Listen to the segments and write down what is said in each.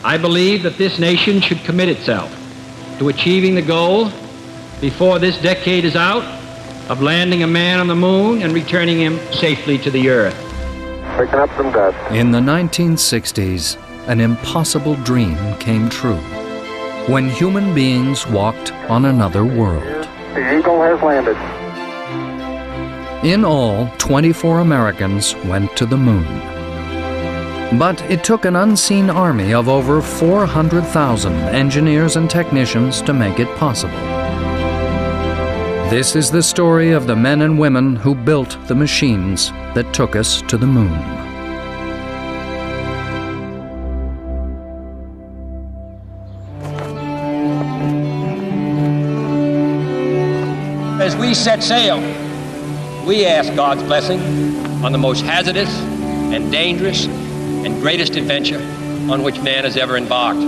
I believe that this nation should commit itself to achieving the goal, before this decade is out, of landing a man on the moon and returning him safely to the Earth. Picking up some dust. In the 1960s, an impossible dream came true when human beings walked on another world. The Eagle has landed. In all, 24 Americans went to the moon. But it took an unseen army of over 400,000 engineers and technicians to make it possible. This is the story of the men and women who built the machines that took us to the moon. As we set sail, we ask God's blessing on the most hazardous and dangerous and greatest adventure on which man has ever embarked.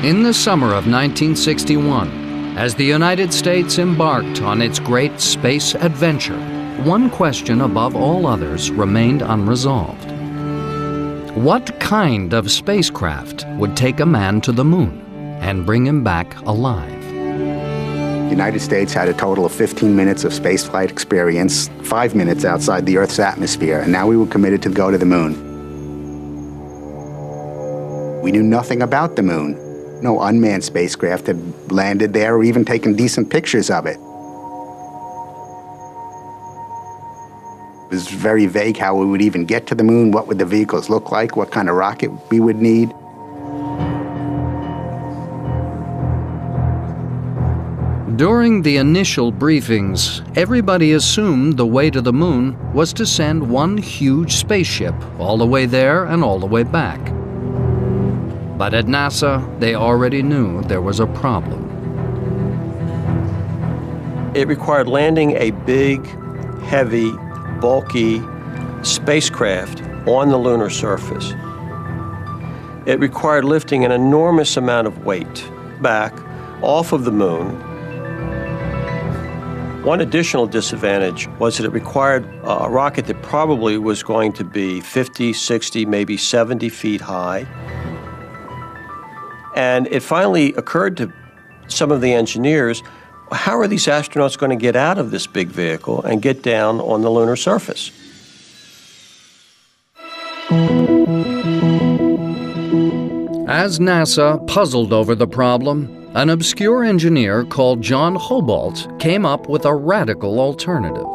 In the summer of 1961, as the United States embarked on its great space adventure, one question above all others remained unresolved. What kind of spacecraft would take a man to the moon and bring him back alive? The United States had a total of 15 minutes of spaceflight experience, 5 minutes outside the Earth's atmosphere, and now we were committed to go to the moon. We knew nothing about the moon. No unmanned spacecraft had landed there or even taken decent pictures of it. It was very vague how we would even get to the moon, what would the vehicles look like, what kind of rocket we would need. During the initial briefings, everybody assumed the way to the moon was to send one huge spaceship all the way there and all the way back. But at NASA, they already knew there was a problem. It required landing a big, heavy, bulky spacecraft on the lunar surface. It required lifting an enormous amount of weight back off of the moon. One additional disadvantage was that it required a rocket that probably was going to be 50, 60, maybe 70 feet high. And it finally occurred to some of the engineers, how are these astronauts going to get out of this big vehicle and get down on the lunar surface? As NASA puzzled over the problem, an obscure engineer called John Hobalt came up with a radical alternative.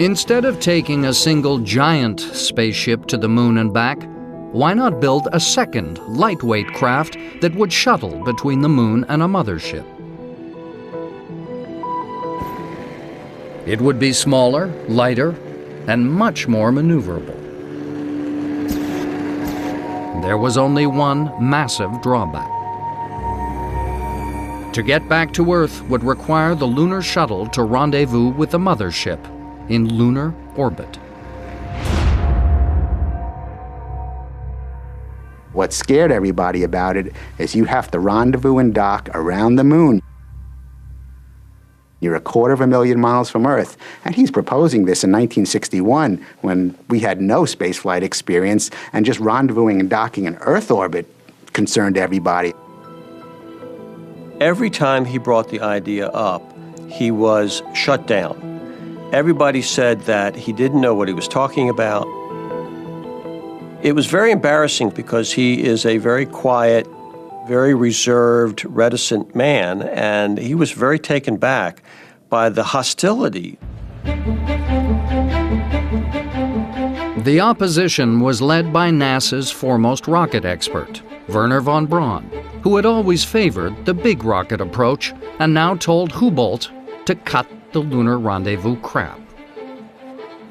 Instead of taking a single giant spaceship to the moon and back, why not build a second, lightweight craft that would shuttle between the moon and a mothership? It would be smaller, lighter, and much more maneuverable. There was only one massive drawback. To get back to Earth would require the lunar shuttle to rendezvous with the mothership in lunar orbit. What scared everybody about it is you have to rendezvous and dock around the moon. You're 250,000 miles from Earth. And he's proposing this in 1961 when we had no spaceflight experience, and just rendezvousing and docking in Earth orbit concerned everybody. Every time he brought the idea up, he was shut down. Everybody said that he didn't know what he was talking about. It was very embarrassing because he is a very quiet, very reserved, reticent man, and he was very taken back by the hostility. The opposition was led by NASA's foremost rocket expert, Wernher von Braun, who had always favored the big rocket approach and now told Hobalt to cut the lunar rendezvous crap.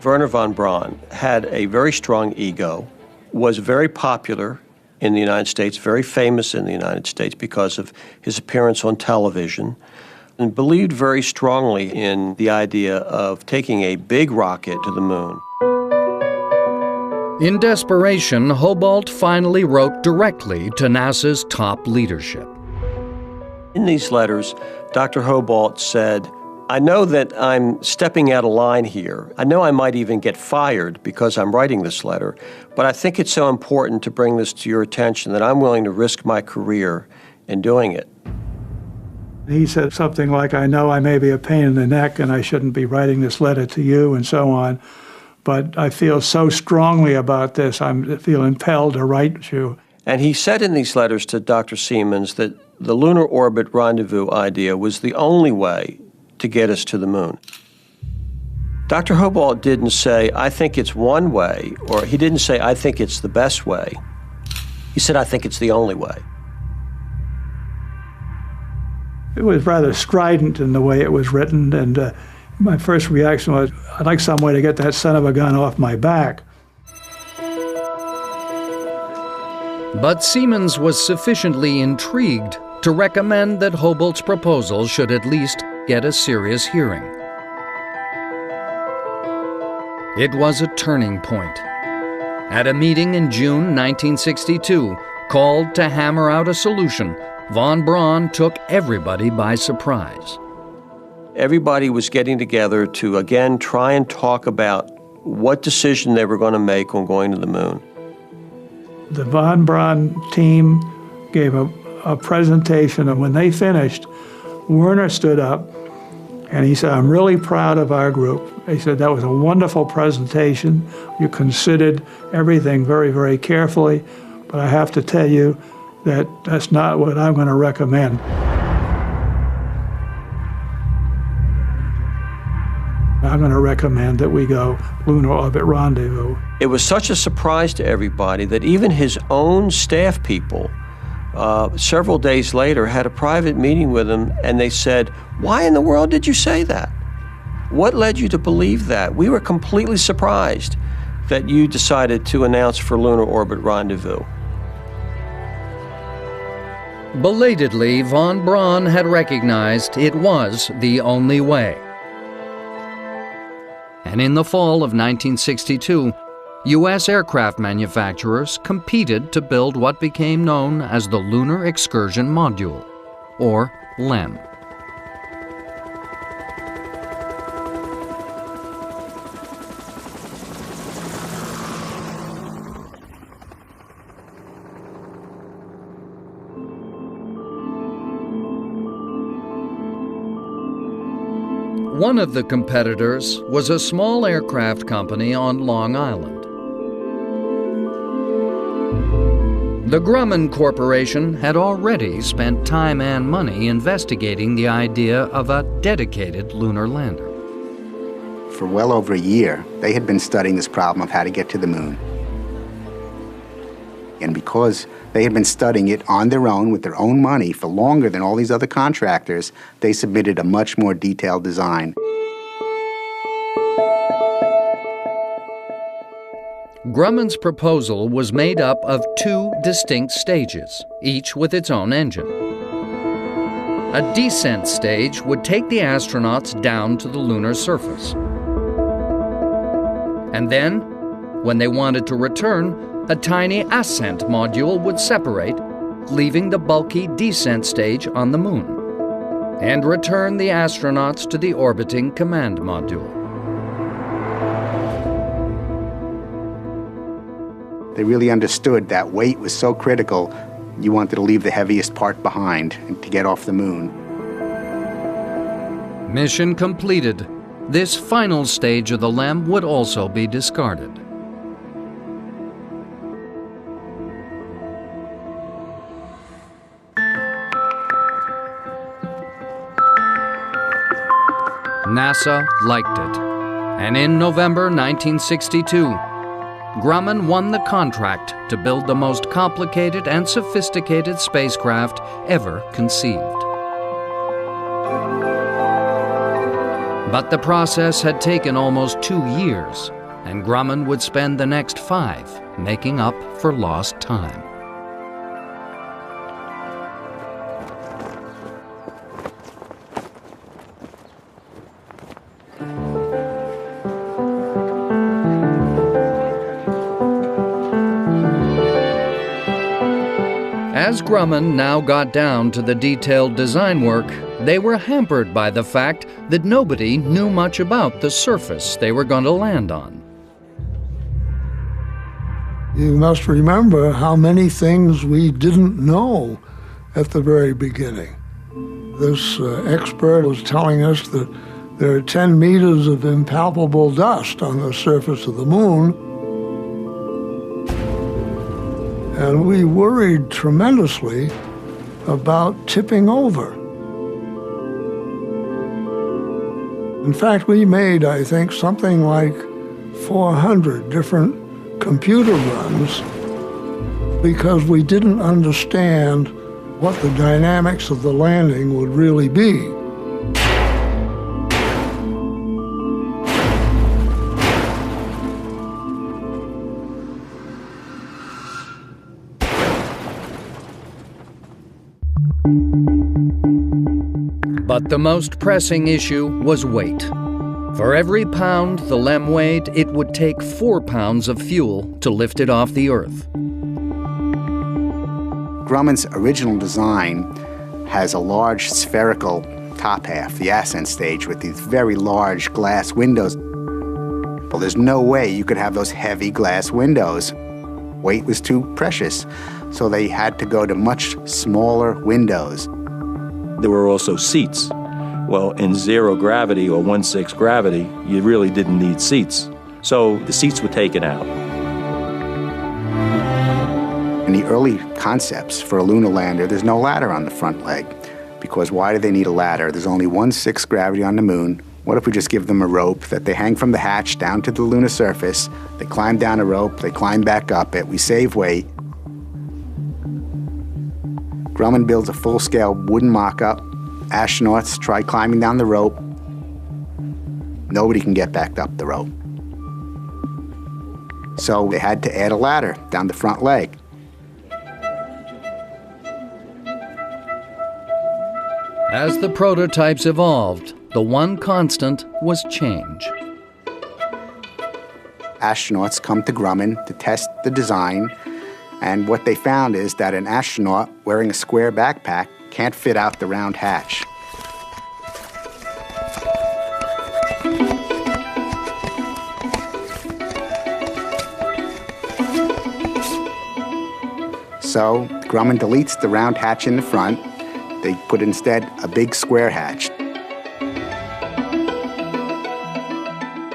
Wernher von Braun had a very strong ego, was very popular in the United States, very famous in the United States because of his appearance on television, and believed very strongly in the idea of taking a big rocket to the moon. In desperation, Hobalt finally wrote directly to NASA's top leadership. In these letters, Dr. Hobalt said, I know that I'm stepping out of line here. I know I might even get fired because I'm writing this letter, but I think it's so important to bring this to your attention that I'm willing to risk my career in doing it. He said something like, I know I may be a pain in the neck and I shouldn't be writing this letter to you and so on, but I feel so strongly about this, I feel impelled to write you. And he said in these letters to Dr. Siemens that the lunar orbit rendezvous idea was the only way to get us to the moon. Dr. Hobart didn't say, I think it's one way, or he didn't say, I think it's the best way. He said, I think it's the only way. It was rather strident in the way it was written, and my first reaction was, I'd like some way to get that son of a gun off my back. But Siemens was sufficiently intrigued to recommend that Hobart's proposal should at least get a serious hearing. It was a turning point. At a meeting in June 1962, called to hammer out a solution, von Braun took everybody by surprise. Everybody was getting together to, again, try and talk about what decision they were going to make on going to the moon. The von Braun team gave a presentation, and when they finished, Werner stood up and he said, I'm really proud of our group. He said, that was a wonderful presentation. You considered everything very, very carefully, but I have to tell you that that's not what I'm going to recommend. I'm going to recommend that we go lunar orbit rendezvous. It was such a surprise to everybody that even his own staff people, several days later, had a private meeting with him, and they said, why in the world did you say that? What led you to believe that? We were completely surprised that you decided to announce for lunar orbit rendezvous. Belatedly, von Braun had recognized it was the only way. And in the fall of 1962, U.S. aircraft manufacturers competed to build what became known as the Lunar Excursion Module, or LEM. One of the competitors was a small aircraft company on Long Island. The Grumman Corporation had already spent time and money investigating the idea of a dedicated lunar lander. For well over a year, they had been studying this problem of how to get to the moon. And because they had been studying it on their own with their own money for longer than all these other contractors, they submitted a much more detailed design. Grumman's proposal was made up of two distinct stages, each with its own engine. A descent stage would take the astronauts down to the lunar surface. And then, when they wanted to return, a tiny ascent module would separate, leaving the bulky descent stage on the moon, and return the astronauts to the orbiting command module. They really understood that weight was so critical, you wanted to leave the heaviest part behind to get off the moon. Mission completed. This final stage of the LEM would also be discarded. NASA liked it, and in November 1962, Grumman won the contract to build the most complicated and sophisticated spacecraft ever conceived. But the process had taken almost 2 years, and Grumman would spend the next 5 making up for lost time. As Grumman now got down to the detailed design work, they were hampered by the fact that nobody knew much about the surface they were going to land on. You must remember how many things we didn't know at the very beginning. This expert was telling us that there are 10 meters of impalpable dust on the surface of the moon. And we worried tremendously about tipping over. In fact, we made, I think, something like 400 different computer runs because we didn't understand what the dynamics of the landing would really be. But the most pressing issue was weight. For every pound the LEM weighed, it would take 4 pounds of fuel to lift it off the Earth. Grumman's original design has a large spherical top half, the ascent stage, with these very large glass windows. Well, there's no way you could have those heavy glass windows. Weight was too precious, so they had to go to much smaller windows. There were also seats. Well, in 0 gravity or 1/6 gravity, you really didn't need seats. So the seats were taken out. In the early concepts for a lunar lander, there's no ladder on the front leg. Because why do they need a ladder? There's only 1/6 gravity on the moon. What if we just give them a rope that they hang from the hatch down to the lunar surface? They climb down a rope, they climb back up it, we save weight. Grumman builds a full-scale wooden mock-up. Astronauts try climbing down the rope. Nobody can get back up the rope. So they had to add a ladder down the front leg. As the prototypes evolved, the one constant was change. Astronauts come to Grumman to test the design, and what they found is that an astronaut wearing a square backpack can't fit out the round hatch. So Grumman deletes the round hatch in the front. They put instead a big square hatch.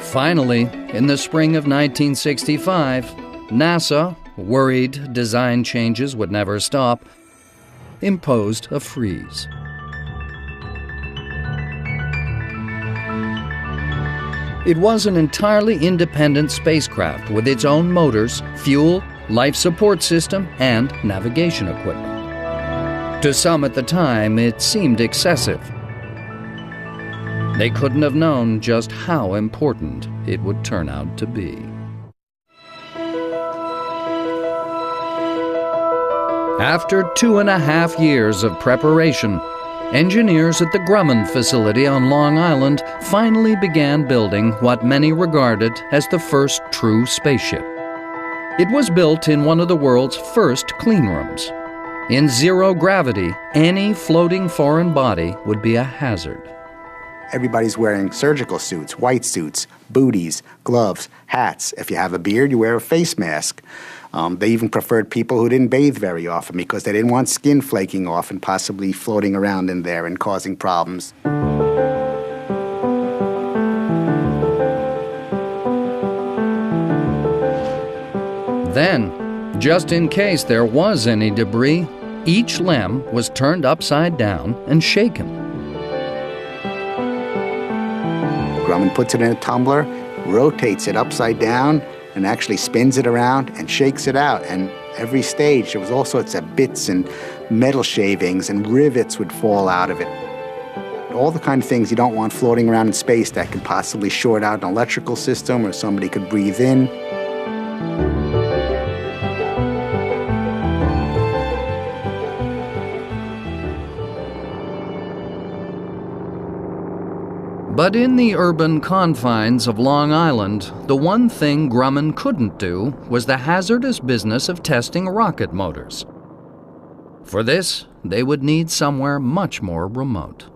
Finally, in the spring of 1965, NASA, worried design changes would never stop, imposed a freeze. It was an entirely independent spacecraft with its own motors, fuel, life support system, and navigation equipment. To some at the time, it seemed excessive. They couldn't have known just how important it would turn out to be. After 2.5 years of preparation, engineers at the Grumman facility on Long Island finally began building what many regarded as the first true spaceship. It was built in one of the world's first clean rooms. In 0 gravity, any floating foreign body would be a hazard. Everybody's wearing surgical suits, white suits, booties, gloves, hats. If you have a beard, you wear a face mask. They even preferred people who didn't bathe very often because they didn't want skin flaking off and possibly floating around in there and causing problems. Then, just in case there was any debris, each LEM was turned upside down and shaken. Grumman puts it in a tumbler, rotates it upside down, and actually spins it around and shakes it out. And every stage, there was all sorts of bits and metal shavings and rivets would fall out of it. All the kind of things you don't want floating around in space that could possibly short out an electrical system or somebody could breathe in. But in the urban confines of Long Island, the one thing Grumman couldn't do was the hazardous business of testing rocket motors. For this, they would need somewhere much more remote.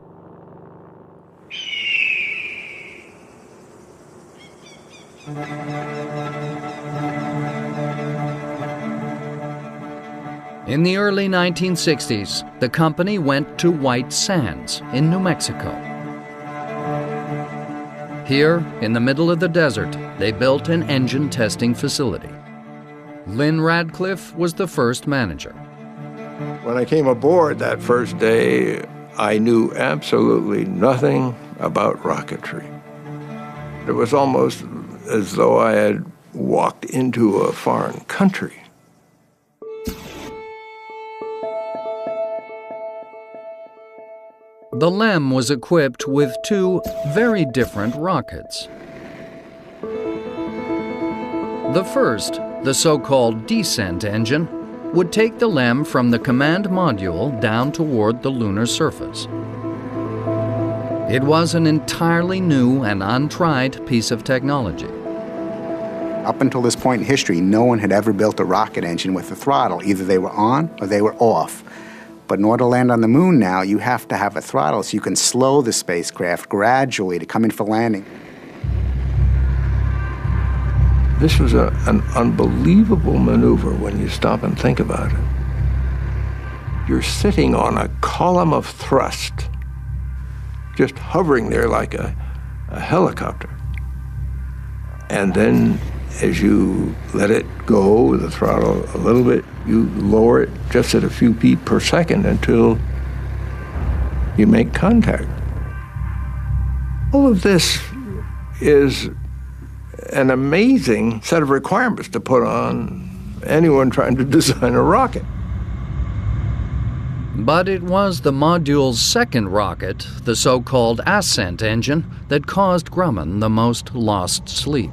In the early 1960s, the company went to White Sands in New Mexico. Here, in the middle of the desert, they built an engine testing facility. Lynn Radcliffe was the first manager. When I came aboard that first day, I knew absolutely nothing about rocketry. It was almost as though I had walked into a foreign country. The LEM was equipped with two very different rockets. The first, the so-called descent engine, would take the LEM from the command module down toward the lunar surface. It was an entirely new and untried piece of technology. Up until this point in history, no one had ever built a rocket engine with a throttle. Either they were on or they were off. But in order to land on the moon now, you have to have a throttle so you can slow the spacecraft gradually to come in for landing. This was an unbelievable maneuver when you stop and think about it. You're sitting on a column of thrust, just hovering there like a helicopter. And then as you let it go, the throttle a little bit, you lower it just at a few feet per second until you make contact. All of this is an amazing set of requirements to put on anyone trying to design a rocket. But it was the module's second rocket, the so-called ascent engine, that caused Grumman the most lost sleep.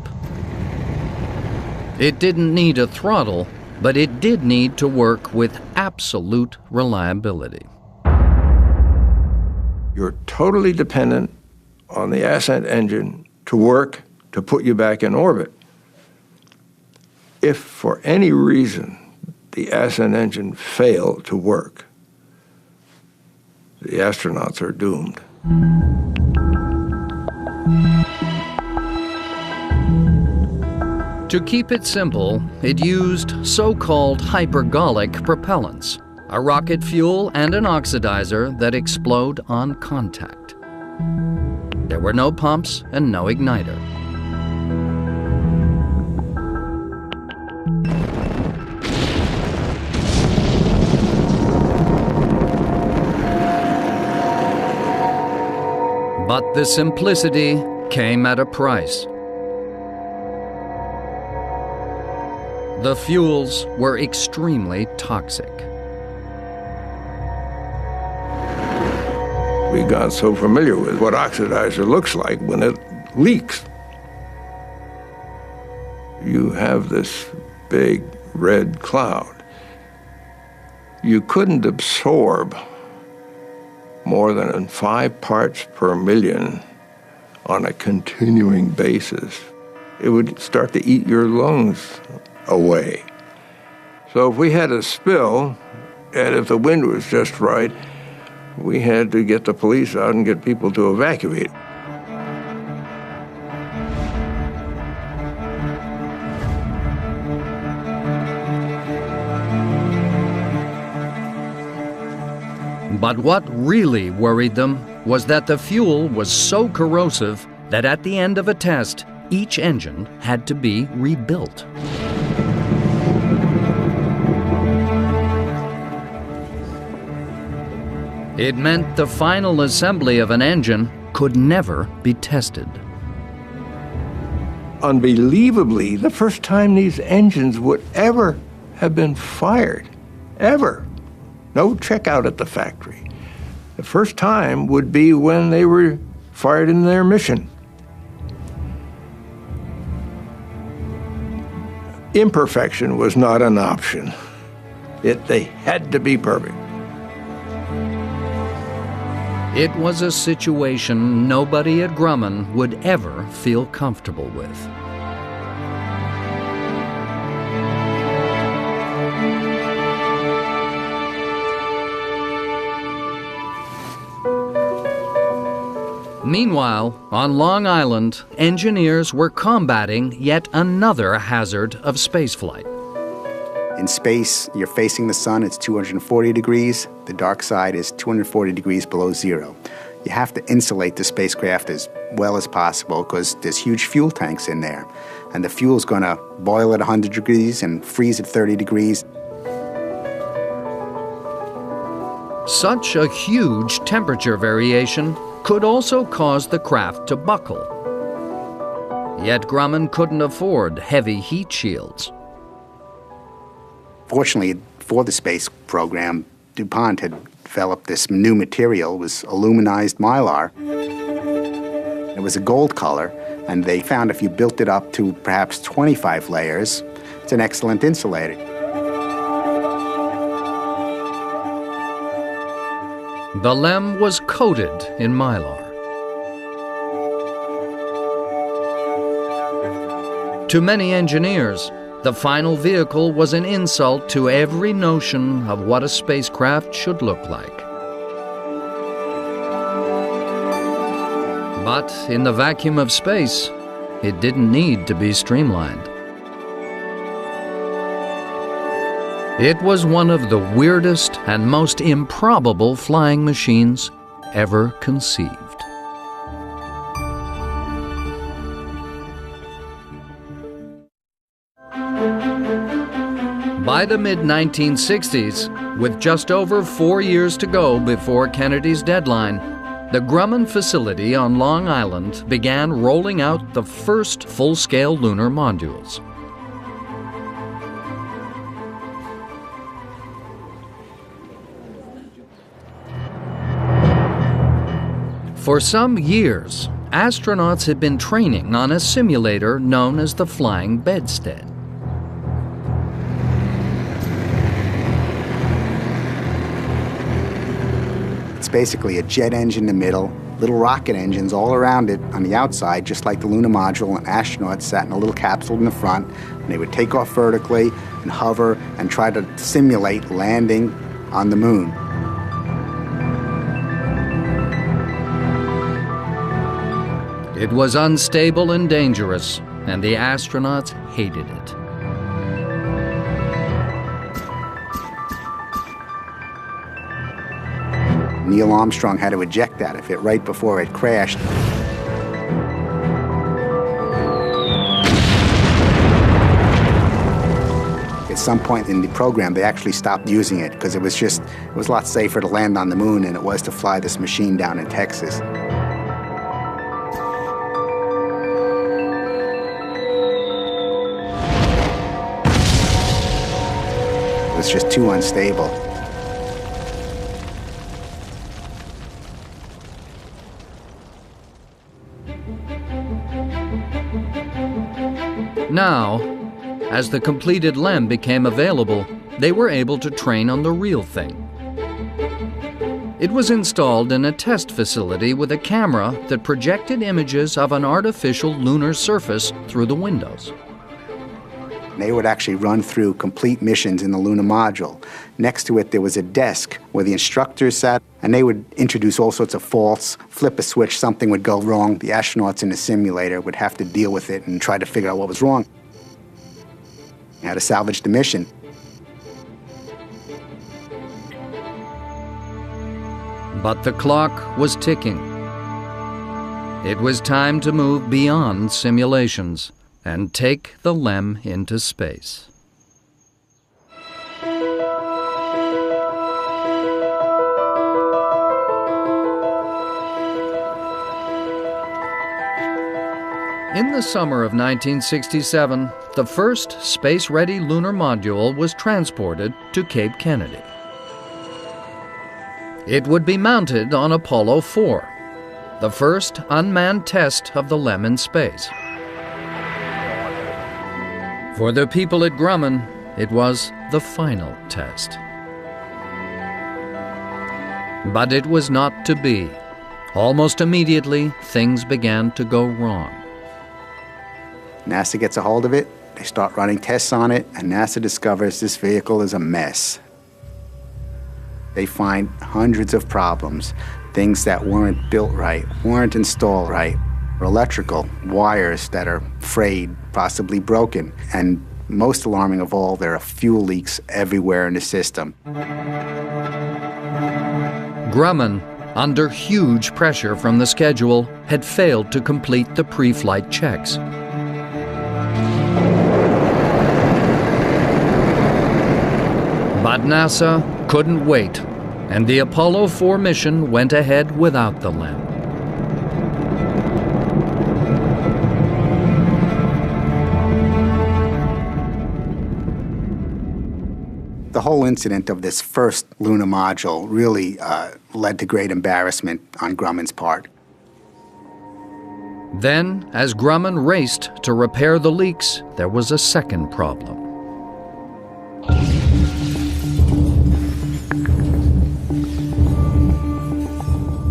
It didn't need a throttle, but it did need to work with absolute reliability. You're totally dependent on the ascent engine to work to put you back in orbit. If for any reason the ascent engine failed to work, the astronauts are doomed. To keep it simple, it used so-called hypergolic propellants, a rocket fuel and an oxidizer that explode on contact. There were no pumps and no igniter. But the simplicity came at a price. The fuels were extremely toxic. We got so familiar with what oxidizer looks like when it leaks. You have this big red cloud. You couldn't absorb more than 5 parts per million on a continuing basis. It would start to eat your lungs away. So if we had a spill, and if the wind was just right, we had to get the police out and get people to evacuate. But what really worried them was that the fuel was so corrosive that at the end of a test, each engine had to be rebuilt. It meant the final assembly of an engine could never be tested. Unbelievably, the first time these engines would ever have been fired, ever. No checkout at the factory. The first time would be when they were fired in their mission. Imperfection was not an option. They had to be perfect. It was a situation nobody at Grumman would ever feel comfortable with. Meanwhile, on Long Island, engineers were combating yet another hazard of spaceflight. In space, you're facing the sun, it's 240 degrees. The dark side is 240 degrees below zero. You have to insulate the spacecraft as well as possible because there's huge fuel tanks in there. And the fuel's going to boil at 100 degrees and freeze at 30 degrees. Such a huge temperature variation could also cause the craft to buckle. Yet Grumman couldn't afford heavy heat shields. Fortunately, for the space program, DuPont had developed this new material. It was aluminized mylar. It was a gold color, and they found if you built it up to perhaps 25 layers, it's an excellent insulator. The LEM was coated in mylar. To many engineers, the final vehicle was an insult to every notion of what a spacecraft should look like. But in the vacuum of space, it didn't need to be streamlined. It was one of the weirdest and most improbable flying machines ever conceived. By the mid-1960s, with just over 4 years to go before Kennedy's deadline, the Grumman facility on Long Island began rolling out the first full-scale lunar modules. For some years, astronauts had been training on a simulator known as the flying bedstead. It's basically a jet engine in the middle, little rocket engines all around it on the outside, just like the lunar module, and astronauts sat in a little capsule in the front, and they would take off vertically and hover and try to simulate landing on the moon. It was unstable and dangerous, and the astronauts hated it. Neil Armstrong had to eject out of it right before it crashed. At some point in the program, they actually stopped using it because it was a lot safer to land on the moon than it was to fly this machine down in Texas. It was just too unstable. Now, as the completed LEM became available, they were able to train on the real thing. It was installed in a test facility with a camera that projected images of an artificial lunar surface through the windows. They would actually run through complete missions in the lunar module. Next to it, there was a desk where the instructors sat, and they would introduce all sorts of faults, flip a switch, something would go wrong. The astronauts in the simulator would have to deal with it and try to figure out what was wrong. How to salvage the mission. But the clock was ticking. It was time to move beyond simulations and take the LEM into space. In the summer of 1967, the first space-ready lunar module was transported to Cape Kennedy. It would be mounted on Apollo 4, the first unmanned test of the LEM in space. For the people at Grumman, it was the final test. But it was not to be. Almost immediately, things began to go wrong. NASA gets a hold of it, they start running tests on it, and NASA discovers this vehicle is a mess. They find hundreds of problems. things that weren't built right, weren't installed right, electrical wires that are frayed, possibly broken, and most alarming of all, there are fuel leaks everywhere in the system. Grumman, under huge pressure from the schedule, had failed to complete the pre-flight checks. But NASA couldn't wait, and the Apollo 4 mission went ahead without the LEM. The whole incident of this first lunar module really led to great embarrassment on Grumman's part. Then, as Grumman raced to repair the leaks, there was a second problem.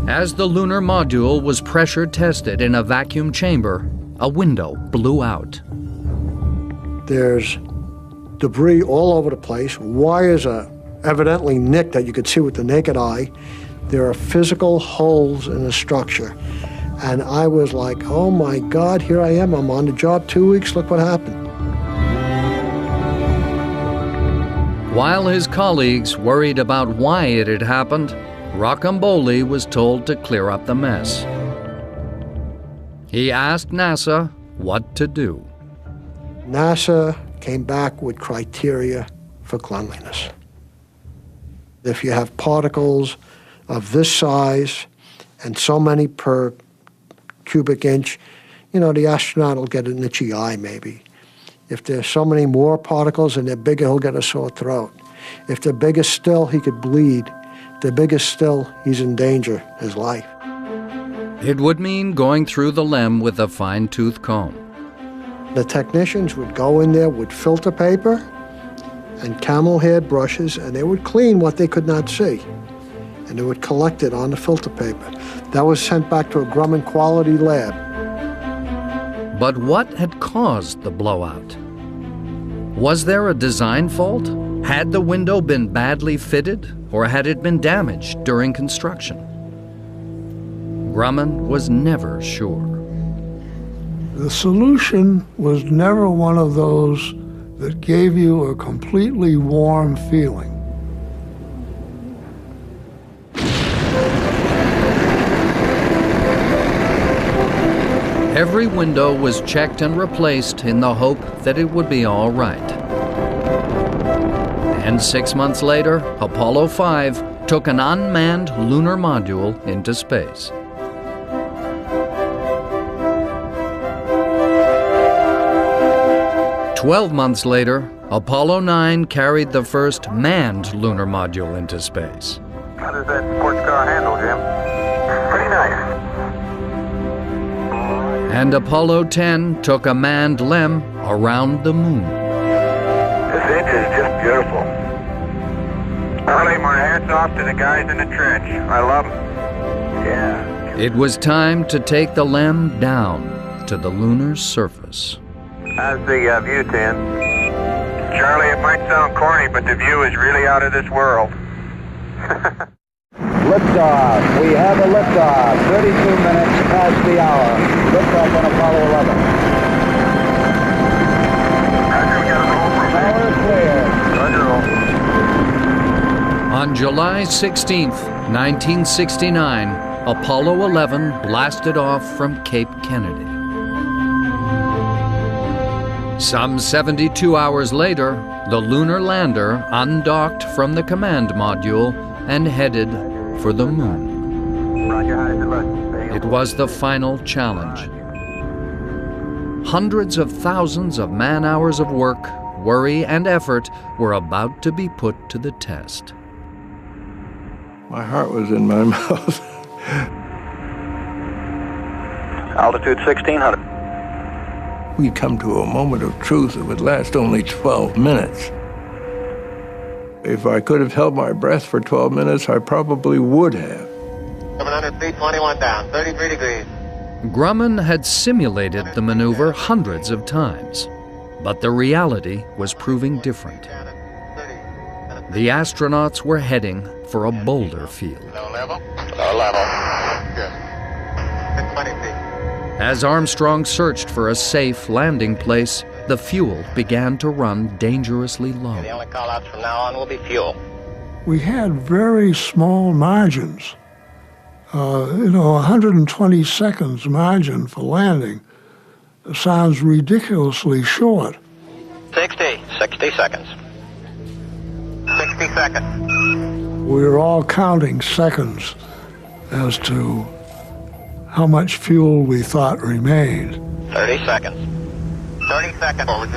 As the lunar module was pressure tested in a vacuum chamber, a window blew out. There's debris all over the place. Wires are evidently nicked that you could see with the naked eye. There are physical holes in the structure. And I was like, oh my God, here I am. I'm on the job 2 weeks. Look what happened. While his colleagues worried about why it had happened, Rocambole was told to clear up the mess. He asked NASA what to do. NASA came back with criteria for cleanliness. If you have particles of this size and so many per cubic inch, you know, the astronaut will get an itchy eye maybe. If there's so many more particles and they're bigger, he'll get a sore throat. If they're bigger still, he could bleed. If they're bigger still, he's in danger, his life. It would mean going through the LEM with a fine-tooth comb. The technicians would go in there with filter paper and camel-haired brushes, and they would clean what they could not see. And they would collect it on the filter paper. That was sent back to a Grumman quality lab. But what had caused the blowout? Was there a design fault? Had the window been badly fitted, or had it been damaged during construction? Grumman was never sure. The solution was never one of those that gave you a completely warm feeling. Every window was checked and replaced in the hope that it would be all right. And 6 months later, Apollo 5 took an unmanned lunar module into space. "12 months later, Apollo 9 carried the first manned lunar module into space. How does that sports car handle, Jim? Pretty nice. And Apollo 10 took a manned LEM around the moon. This engine is just beautiful. Charlie, my hat's off to the guys in the trench. I love them. Yeah. It was time to take the LEM down to the lunar surface. How's the view, Tim? Charlie, it might sound corny, but the view is really out of this world. Liftoff. We have a liftoff. 32 minutes past the hour. Liftoff on Apollo 11. Roger, we got a roll for Power clear. Roger, roll. On July 16th, 1969, Apollo 11 blasted off from Cape Kennedy. Some 72 hours later, the lunar lander undocked from the command module and headed for the moon. Roger, how does it look? It was the final challenge. Hundreds of thousands of man-hours of work, worry, and effort were about to be put to the test. My heart was in my mouth. Altitude 1600. We'd come to a moment of truth that would last only 12 minutes. If I could have held my breath for 12 minutes, I probably would have. 700 feet, 21 down, 33 degrees. Grumman had simulated the maneuver hundreds of times, but the reality was proving different. The astronauts were heading for a boulder field. Low level. Low level. Good. 20 feet. As Armstrong searched for a safe landing place, the fuel began to run dangerously low. The only call-outs from now on will be fuel. We had very small margins. 120 seconds margin for landing sounds ridiculously short. 60 seconds. 60 seconds. We were all counting seconds as to how much fuel we thought remained. 30 seconds. 30 seconds.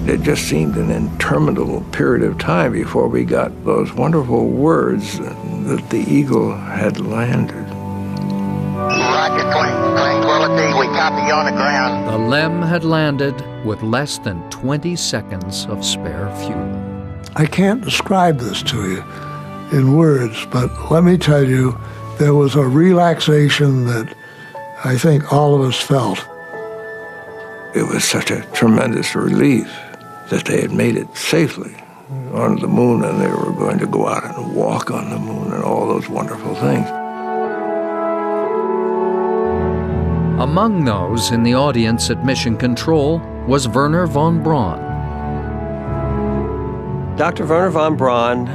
It just seemed an interminable period of time before we got those wonderful words that the Eagle had landed. Roger, tranquility, we copy you on the ground. The LEM had landed with less than 20 seconds of spare fuel. I can't describe this to you in words, but let me tell you, there was a relaxation that I think all of us felt. It was such a tremendous relief that they had made it safely on the moon, and they were going to go out and walk on the moon and all those wonderful things. Among those in the audience at Mission Control was Wernher von Braun. Dr. Wernher von Braun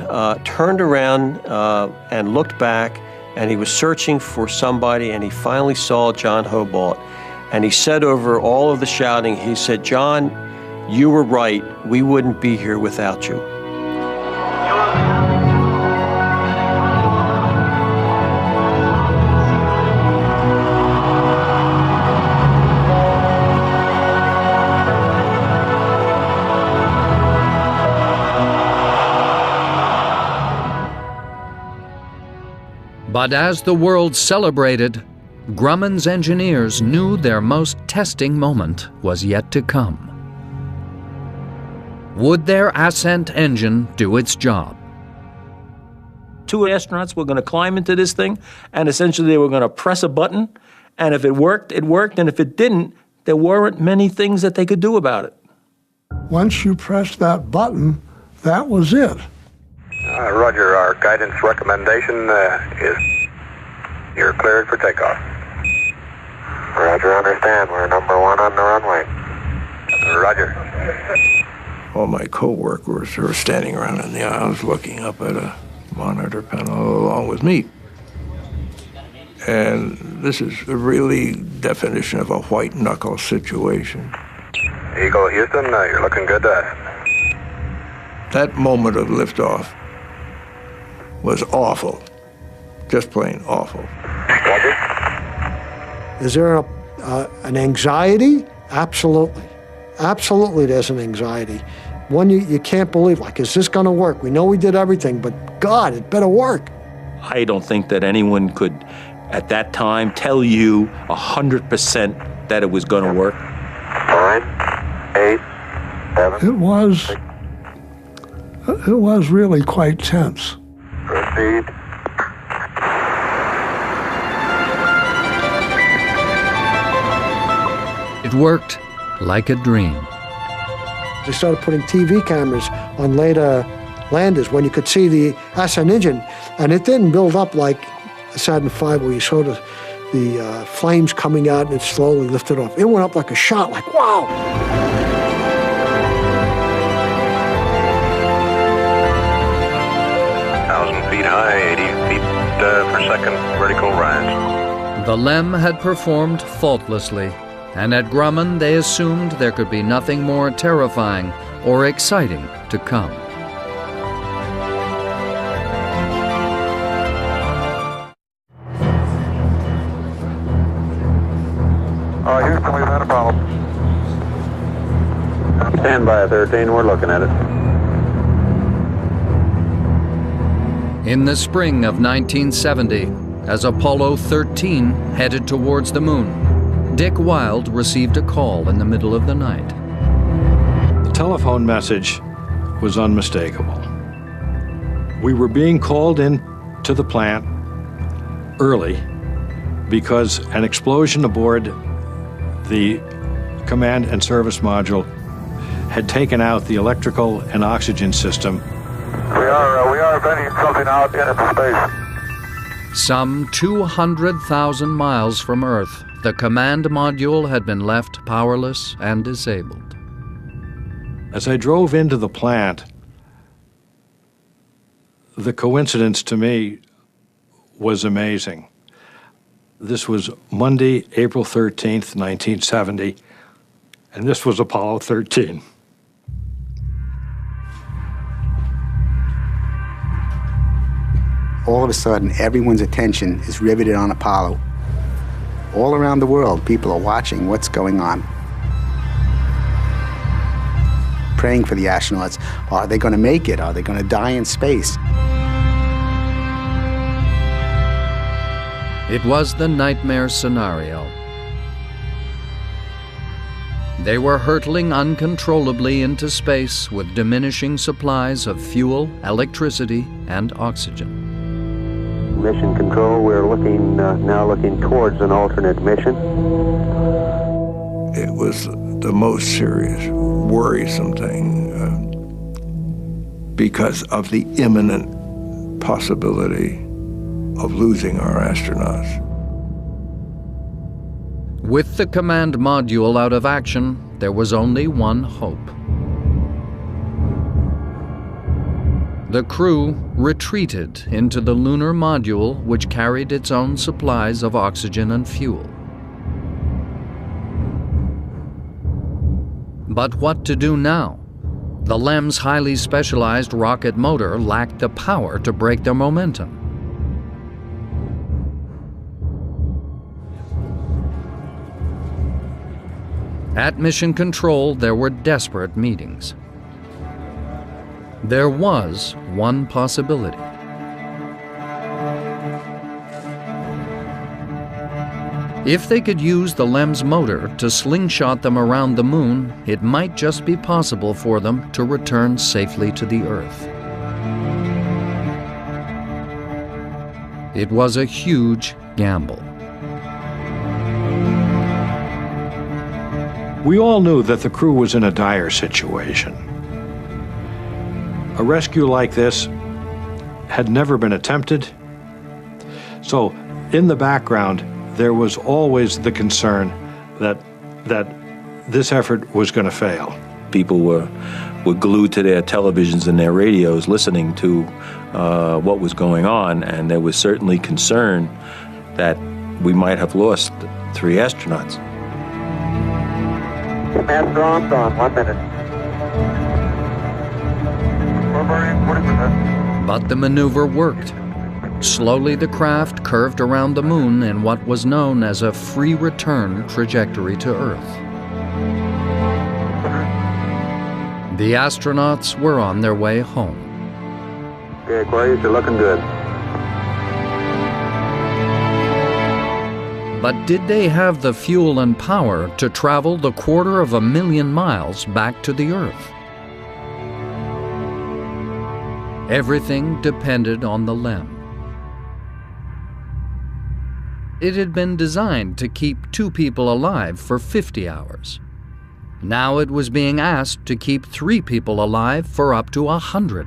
turned around and looked back, and he was searching for somebody, and he finally saw John Hobart. And he said over all of the shouting, he said, "John, you were right. We wouldn't be here without you." But as the world celebrated, Grumman's engineers knew their most testing moment was yet to come. Would their ascent engine do its job? 2 astronauts were going to climb into this thing, and essentially they were going to press a button, and if it worked, it worked, and if it didn't, there weren't many things that they could do about it. Once you pressed that button, that was it. Roger, our guidance recommendation is you're cleared for takeoff. Roger, understand. We're number 1 on the runway. Roger. All my co-workers were standing around in the aisles looking up at a monitor panel along with me. And this is a really definition of a white-knuckle situation. Eagle Houston, you're looking good to us. That moment of liftoff was awful. Just plain awful. Roger. Is there an anxiety? Absolutely. Absolutely there's an anxiety. One you can't believe, like, is this going to work? We know we did everything, but God, it better work. I don't think that anyone could, at that time, tell you 100% that it was going to work. 9, 8, 7. It was really quite tense. Proceed. It worked like a dream. They started putting TV cameras on later landers when you could see the ascent engine, and it didn't build up like a Saturn V where you saw the flames coming out and it slowly lifted off. It went up like a shot, like, wow! 1,000 feet high, 80 feet per second vertical rise. The LEM had performed faultlessly, and at Grumman they assumed there could be nothing more terrifying or exciting to come. Houston, we've had a problem. Stand by, 13, we're looking at it. In the spring of 1970, as Apollo 13 headed towards the moon, Dick Wilde received a call in the middle of the night. The telephone message was unmistakable. We were being called in to the plant early because an explosion aboard the command and service module had taken out the electrical and oxygen system. We are venting something out into space. Some 200,000 miles from Earth, the command module had been left powerless and disabled. As I drove into the plant, the coincidence to me was amazing. This was Monday, April 13th, 1970, and this was Apollo 13. All of a sudden, everyone's attention is riveted on Apollo. All around the world, people are watching what's going on. Praying for the astronauts. Are they going to make it? Are they going to die in space? It was the nightmare scenario. They were hurtling uncontrollably into space with diminishing supplies of fuel, electricity, and oxygen. Mission control, we're now looking towards an alternate mission. It was the most serious, worrisome thing because of the imminent possibility of losing our astronauts. With the command module out of action, there was only one hope. The crew retreated into the lunar module, which carried its own supplies of oxygen and fuel. But what to do now? The LEM's highly specialized rocket motor lacked the power to break their momentum. At Mission Control, there were desperate meetings. There was one possibility. If they could use the LEM's motor to slingshot them around the moon, it might just be possible for them to return safely to the Earth. It was a huge gamble. We all knew that the crew was in a dire situation. A rescue like this had never been attempted. So, in the background, there was always the concern that this effort was going to fail. People were glued to their televisions and their radios listening to what was going on, and there was certainly concern that we might have lost 3 astronauts. Command drawn on 1 minute. We're burning 40%. But the maneuver worked. Slowly the craft curved around the moon in what was known as a free return trajectory to Earth. The astronauts were on their way home. Okay, Aquarius, you're looking good. But did they have the fuel and power to travel the 250,000 miles back to the Earth? Everything depended on the LEM. It had been designed to keep 2 people alive for 50 hours. Now it was being asked to keep 3 people alive for up to 100.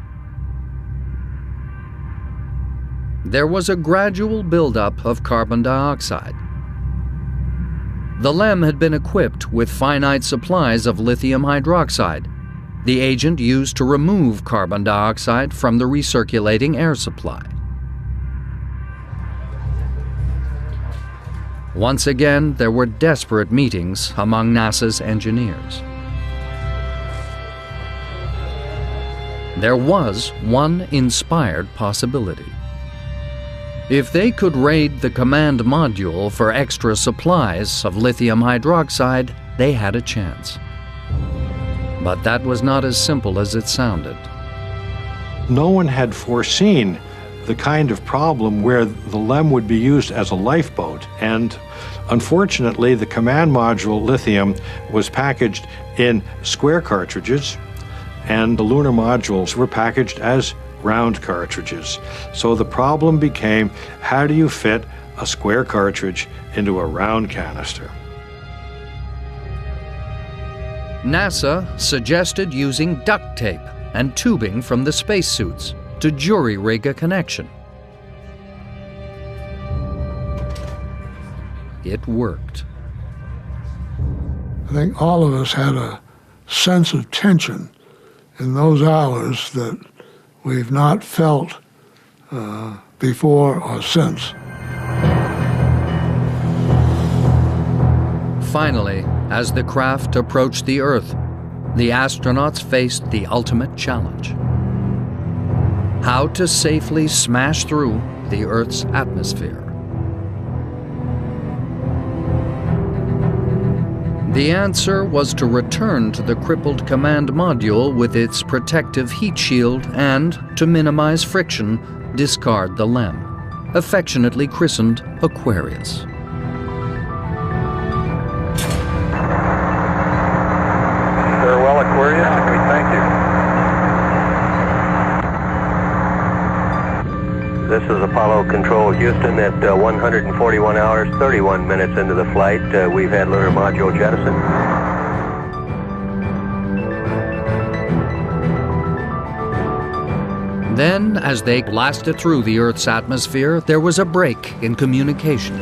There was a gradual buildup of carbon dioxide. The LEM had been equipped with finite supplies of lithium hydroxide, the agent used to remove carbon dioxide from the recirculating air supply. Once again, there were desperate meetings among NASA's engineers. There was one inspired possibility. If they could raid the command module for extra supplies of lithium hydroxide, they had a chance. But that was not as simple as it sounded. No one had foreseen the kind of problem where the LEM would be used as a lifeboat, and unfortunately the command module lithium was packaged in square cartridges, and the lunar modules were packaged as round cartridges. So the problem became, how do you fit a square cartridge into a round canister? NASA suggested using duct tape and tubing from the spacesuits to jury-rig a connection. It worked. I think all of us had a sense of tension in those hours that we've not felt before or since. Finally, as the craft approached the Earth, the astronauts faced the ultimate challenge: how to safely smash through the Earth's atmosphere. The answer was to return to the crippled command module with its protective heat shield and, to minimize friction, discard the LEM, affectionately christened Aquarius. Farewell, Aquarius. We thank you. This is Apollo Control Houston at 141 hours, 31 minutes into the flight. We've had lunar module jettison. Then, as they blasted through the Earth's atmosphere, there was a break in communication.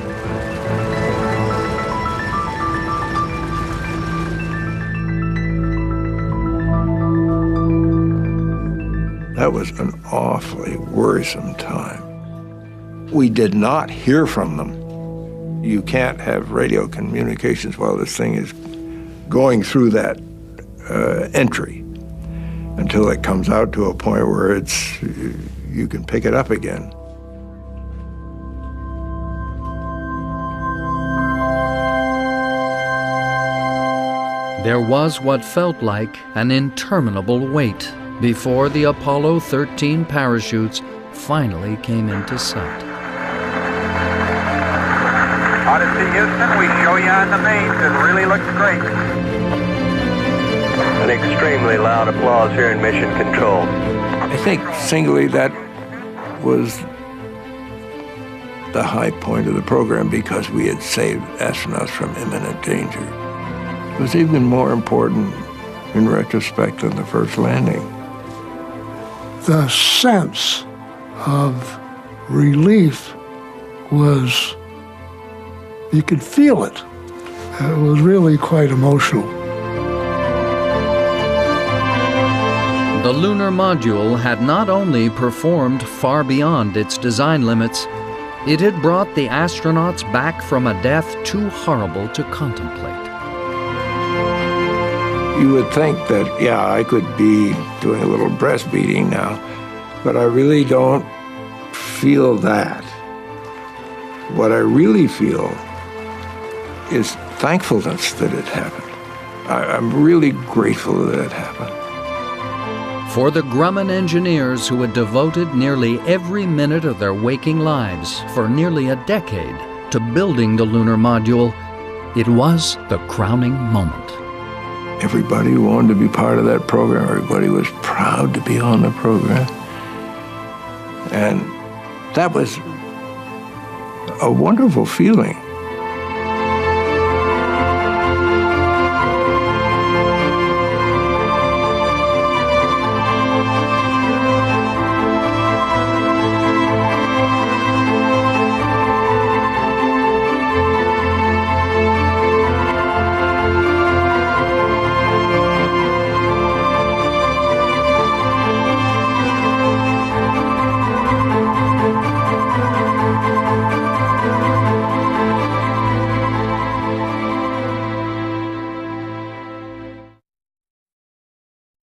That was an awfully worrisome time. We did not hear from them. You can't have radio communications while this thing is going through that entry until it comes out to a point where you can pick it up again. There was what felt like an interminable wait before the Apollo 13 parachutes finally came into sight. Odyssey Houston, we show you on the mains. It really looks great. An extremely loud applause here in Mission Control. I think singly that was the high point of the program because we had saved astronauts from imminent danger. It was even more important in retrospect than the first landing. The sense of relief was, you could feel it. It was really quite emotional. The lunar module had not only performed far beyond its design limits, it had brought the astronauts back from a death too horrible to contemplate. You would think that, yeah, I could be doing a little breastfeeding now, but I really don't feel that. What I really feel is thankfulness that it happened. I'm really grateful that it happened. For the Grumman engineers who had devoted nearly every minute of their waking lives for nearly a decade to building the lunar module, it was the crowning moment. Everybody wanted to be part of that program. Everybody was proud to be on the program. And that was a wonderful feeling.